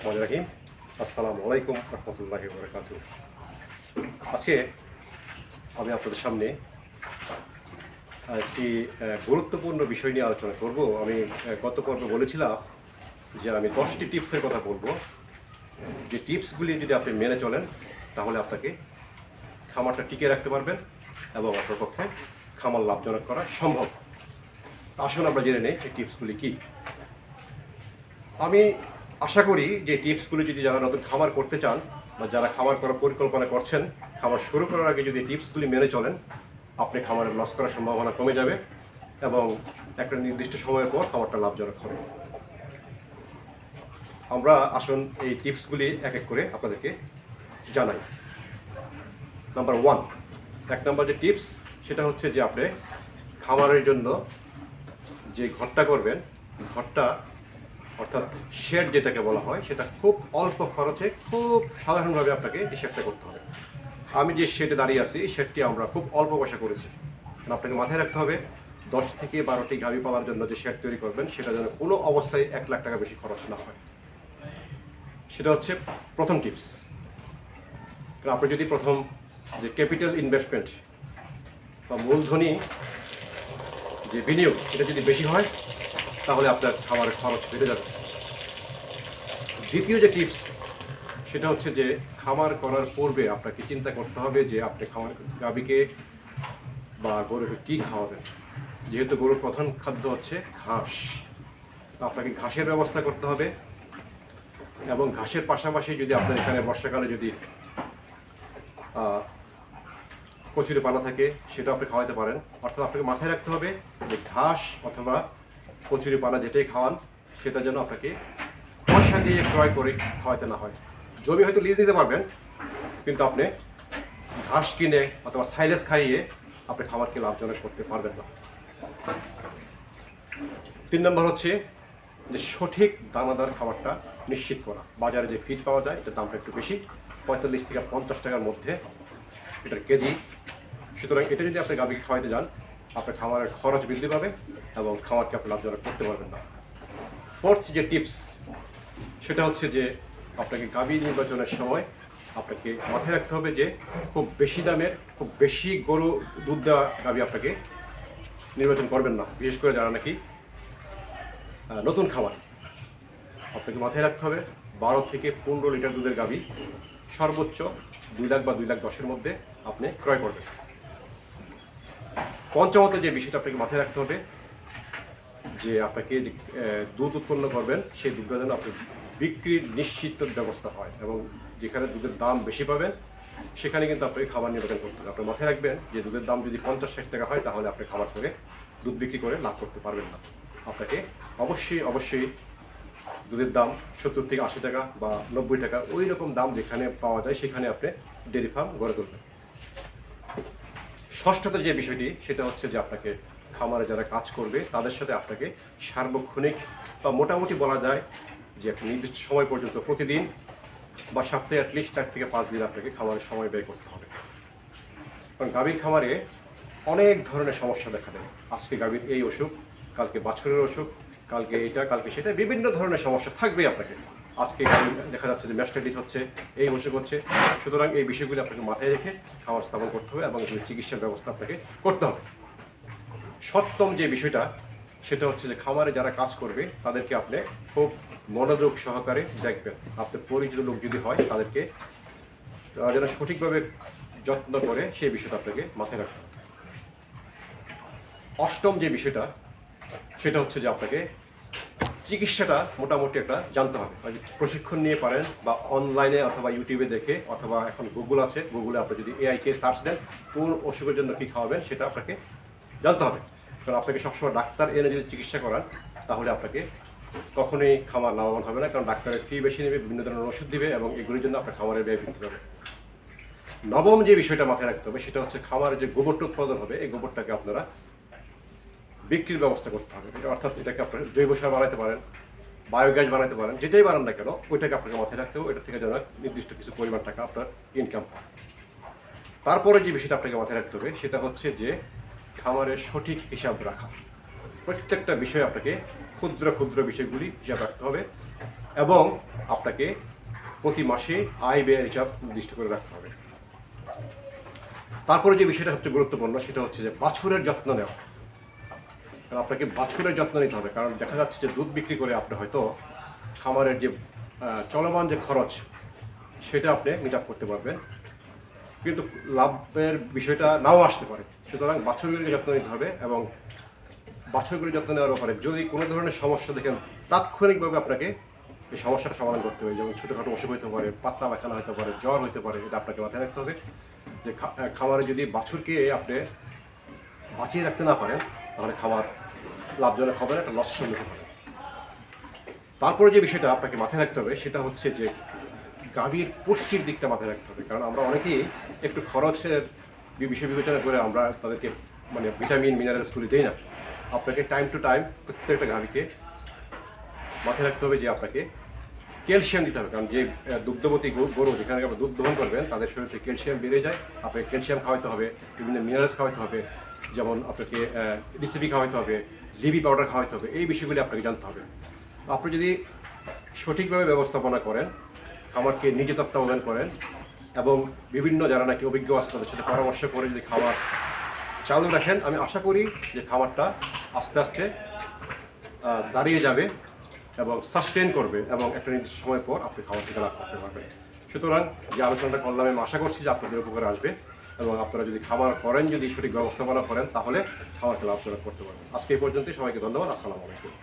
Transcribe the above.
রহমানির রহিম। আসসালামু আলাইকুম রহমতুল্লাহি ওয়া বারাকাতুহু। আজকে আমি আপনাদের সামনে একটি গুরুত্বপূর্ণ বিষয় নিয়ে আলোচনা করব। আমি গত পর্বে বলেছিলাম যে আমি 10টি টিপসের কথা বলবো, যে টিপসগুলি যদি আপনি মেনে চলেন তাহলে আপনাকে খামারটা টিকিয়ে রাখতে পারবেন এবং আপনার পক্ষে খামার লাভজনক করা সম্ভব। আসুন আমরা জেনে নেই এই টিপসগুলি কী। আমি আশা করি যে টিপসগুলি যদি যারা নতুন খামার করতে চান বা যারা খামার করার পরিকল্পনা করছেন, খামার শুরু করার আগে যদি টিপসগুলি মেনে চলেন, আপনি খামারে লস করার সম্ভাবনা কমে যাবে এবং একটা নির্দিষ্ট সময়ের পর খামারটা লাভজনক হবে। আমরা আসুন এই টিপসগুলি এক এক করে আপনাদেরকে জানাই। নাম্বার 1, এক নম্বর যে টিপস সেটা হচ্ছে যে আপনি খামারের জন্য যে ঘরটা করবেন, ঘরটা অর্থাৎ শেড যেটাকে বলা হয়, সেটা খুব অল্প খরচে খুব সাধারণভাবে আপনাকে এই শেডটা করতে হবে। আমি যে শেডে দাঁড়িয়ে আছি এই শেডটি আমরা খুব অল্প পয়সা করেছি। কারণ আপনাকে মাথায় রাখতে হবে 10 থেকে 12টি গাভী পালার জন্য যে শেড তৈরি করবেন সেটা যেন কোনো অবস্থায় 1 লাখ টাকা বেশি খরচ না হয়। সেটা হচ্ছে প্রথম টিপস। কারণ আপনি যদি প্রথম যে ক্যাপিটাল ইনভেস্টমেন্ট বা মূলধনী যে বিনিয়োগ এটা যদি বেশি হয় তাহলে আপনার খামারের খরচ বেড়ে যাবে। দ্বিতীয় যে টিপস সেটা হচ্ছে যে খামার করার পূর্বে আপনাকে চিন্তা করতে হবে যে আপনি খামার গাভীকে বা গরুকে কী খাওয়াবেন। যেহেতু গরুর প্রধান খাদ্য হচ্ছে ঘাস, আপনাকে ঘাসের ব্যবস্থা করতে হবে এবং ঘাসের পাশাপাশি যদি আপনার এখানে বর্ষাকালে যদি কচুরি পানা থাকে সেটা আপনি খাওয়াতে পারেন। অর্থাৎ আপনাকে মাথায় রাখতে হবে যে ঘাস অথবা কচুরি পানা যেটাই খাওয়ান সেটা যেন আপনাকে পয়সা দিয়ে ক্রয় করে খাওয়াতে না হয়। জমি হয়তো লিজ নিতে পারবেন, কিন্তু আপনি ঘাস কিনে অথবা সাইলেজ খাইয়ে আপনি খামারকে লাভজনক করতে পারবেন না। 3 নম্বর হচ্ছে যে সঠিক দানাদার খাবারটা নিশ্চিত করা। বাজারে যে ফিড পাওয়া যায় এটার দামটা একটু বেশি, 45 থেকে 50 টাকার মধ্যে এটার কেজি। সুতরাং এটা যদি আপনি গাভীকে খাওয়াইতে যান আপনার খামারের খরচ বৃদ্ধি পাবে এবং খামারকে আপনি লাভজনক করতে পারবেন না। 4th যে টিপস সেটা হচ্ছে যে আপনাকে গাভী নির্বাচনের সময় আপনাকে মাথায় রাখতে হবে যে খুব বেশি দামের খুব বেশি গরু দুধ দেওয়া গাভী আপনাকে নির্বাচন করবেন না। বিশেষ করে যারা নাকি নতুন খামার, আপনাকে মাথায় রাখতে হবে 12 থেকে 15 লিটার দুধের গাভী সর্বোচ্চ 2 লাখ বা 2 লাখ 10-এর মধ্যে আপনি ক্রয় করবেন। পঞ্চমত যে বিষয়টা আপনাকে মাথায় রাখতে হবে যে আপনাকে যে দুধ উৎপন্ন করবেন সেই দুধটা যেন আপনার বিক্রির নিশ্চিত ব্যবস্থা হয় এবং যেখানে দুধের দাম বেশি পাবেন সেখানে কিন্তু আপনাকে খাবার নির্বাচন করতে হবে। আপনি মাথায় রাখবেন যে দুধের দাম যদি 50-60 টাকা হয় তাহলে আপনি খাবার করে দুধ বিক্রি করে লাভ করতে পারবেন না। আপনাকে অবশ্যই দুধের দাম 70 থেকে 80 টাকা বা 90 টাকা ওই রকম দাম যেখানে পাওয়া যায় সেখানে আপনি ডেয়ারি ফার্ম গড়ে তুলবেন। ষষ্ঠত যে বিষয়টি সেটা হচ্ছে যে আপনাকে খামারে যারা কাজ করবে তাদের সাথে আপনাকে সার্বক্ষণিক বা মোটামুটি বলা যায় যে একটা নির্দিষ্ট সময় পর্যন্ত প্রতিদিন বা সপ্তাহে অ্যাটলিস্ট 4 থেকে 5 দিন আপনাকে খামারের সময় ব্যয় করতে হবে। কারণ গাভীর খামারে অনেক ধরনের সমস্যা দেখা দেয়। আজকে গাভীর এই অসুখ, কালকে বাছুরের অসুখ, কালকে এটা কালকে সেটা, বিভিন্ন ধরনের সমস্যা থাকবেই আপনাকে। আজকে গাভী দেখা যাচ্ছে যে ম্যাস্টাইটিস হচ্ছে, এই অসুখ হচ্ছে। সুতরাং এই বিষয়গুলি আপনাকে মাথায় রেখে খাবার স্থাপন করতে হবে এবং চিকিৎসার ব্যবস্থা আপনাকে করতে হবে। সপ্তম যে বিষয়টা সেটা হচ্ছে যে খামারে যারা কাজ করবে তাদেরকে আপনি খুব মনোযোগ সহকারে দেখবেন। আপনার পরিচিত লোক যদি হয় তাদেরকে যেন সঠিকভাবে যত্ন করে সেই বিষয়টা আপনাকে মাথায় রাখতে হবে। অষ্টম যে বিষয়টা সেটা হচ্ছে যে আপনাকে চিকিৎসাটা মোটামুটি একটা জানতে হবে। প্রশিক্ষণ নিয়ে পারেন বা অনলাইনে অথবা ইউটিউবে দেখে অথবা এখন গুগল আছে, গুগলে আপনি যদি এআইকে সার্চ দেন কোন অসুখের জন্য কী খাওয়াবেন সেটা আপনাকে জানতে হবে। কারণ আপনাকে সবসময় ডাক্তার এনে যদি চিকিৎসা করান তাহলে আপনাকে কখনোই খামার লাভবান হবে না, কারণ ডাক্তারের ফি বেশি নেবে, বিভিন্ন ধরনের ওষুধ দিবে এবং এগুলির জন্য আপনার খামারের ব্যয় বৃদ্ধি পাবে। নবম যে বিষয়টা মাথায় রাখতে হবে সেটা হচ্ছে খামারে যে গোবরটা উৎপাদন হবে এই গোবরটাকে আপনারা বিক্রির ব্যবস্থা করতে হবে। এটা অর্থাৎ এটাকে আপনারা জৈব সার বানাতে পারেন, বায়োগ্যাস বানাতে পারেন, যেটাই বানান না কেন ওইটাকে আপনাকে মাথায় রাখতে হবে। এটা থেকে যেন নির্দিষ্ট কিছু পরিমাণ টাকা আপনার ইনকাম হয়। তারপরে যে বিষয়টা আপনাকে মাথায় রাখতে হবে সেটা হচ্ছে যে খামারের সঠিক হিসাব রাখা। প্রত্যেকটা বিষয়ে আপনাকে ক্ষুদ্র ক্ষুদ্র বিষয়গুলি হিসাব রাখতে হবে এবং আপনাকে প্রতি মাসে আয় ব্যয়ের হিসাব নির্দিষ্ট করে রাখতে হবে। তারপরে যে বিষয়টা সবচেয়ে গুরুত্বপূর্ণ সেটা হচ্ছে যে বাছুরের যত্ন নেওয়া। কারণ আপনাকে বাছুরের যত্ন নিতে হবে, কারণ দেখা যাচ্ছে যে দুধ বিক্রি করে আপনি হয়তো খামারের যে চলমান যে খরচ সেটা আপনি মিট আপ করতে পারবেন, কিন্তু লাভের বিষয়টা নাও আসতে পারে। সুতরাং বাছুরগুলিকে যত্ন নিতে হবে এবং বাছুরগুলির যত্ন নেওয়ার ব্যাপারে যদি কোনো ধরনের সমস্যা দেখেন তাৎক্ষণিকভাবে আপনাকে এই সমস্যাটা সমাধান করতে হবে। যেমন ছোটোখাটো অসুখ হতে পারে, পাতলা পায়খানা হতে পারে, জ্বর হতে পারে, এটা আপনাকে মাথায় রাখতে হবে যে খামারে যদি বাছুরকে আপনি বাঁচিয়ে রাখতে না পারেন তাহলে খামার লাভজনক হবে না, একটা লসের সম্মুখীন হবে। তারপরে যে বিষয়টা আপনাকে মাথায় রাখতে হবে সেটা হচ্ছে যে গাভীর পুষ্টির দিকটা মাথায় রাখতে হবে, কারণ আমরা অনেকেই একটু খরচের বিষয় বিবেচনা করে আমরা তাদেরকে মানে ভিটামিন মিনারেলসগুলি দিই না। আপনাকে টাইম টু টাইম প্রত্যেকটা গাভীকে মাথায় রাখতে হবে যে আপনাকে ক্যালসিয়াম দিতে হবে, কারণ যে দুগ্ধবতী গরু যেখানে আপনি দুধ দহন করবেন তাদের শরীরে ক্যালসিয়াম বেড়ে যায়। আপনাকে ক্যালসিয়াম খাওয়াতে হবে, বিভিন্ন মিনারেলস খাওয়াতে হবে, যেমন আপনাকে ডিসিপি খাওয়াতে হবে, লিবি পাউডার খাওয়াতে হবে, এই বিষয়গুলি আপনাকে জানতে হবে। আপনি যদি সঠিকভাবে ব্যবস্থাপনা করেন, খামারকে নিজে তত্ত্বাবধান করেন এবং বিভিন্ন যারা নাকি অভিজ্ঞ আছে তাদের সাথে পরামর্শ করে যদি খামার চালু রাখেন, আমি আশা করি যে খামারটা আস্তে আস্তে দাঁড়িয়ে যাবে এবং সাস্টেন করবে এবং একটা নির্দিষ্ট সময় পর আপনি খামার থেকে লাভ করতে পারবেন। সুতরাং যে আলোচনাটা করলাম আমি আশা করছি যে আপনাদের উপকারে আসবে এবং আপনারা যদি খামার করেন, যদি সঠিক ব্যবস্থাপনা করেন তাহলে খামারকে লাভজনক করতে পারবেন। আজকে এই পর্যন্তই, সবাইকে ধন্যবাদ। আসসালামু আলাইকুম।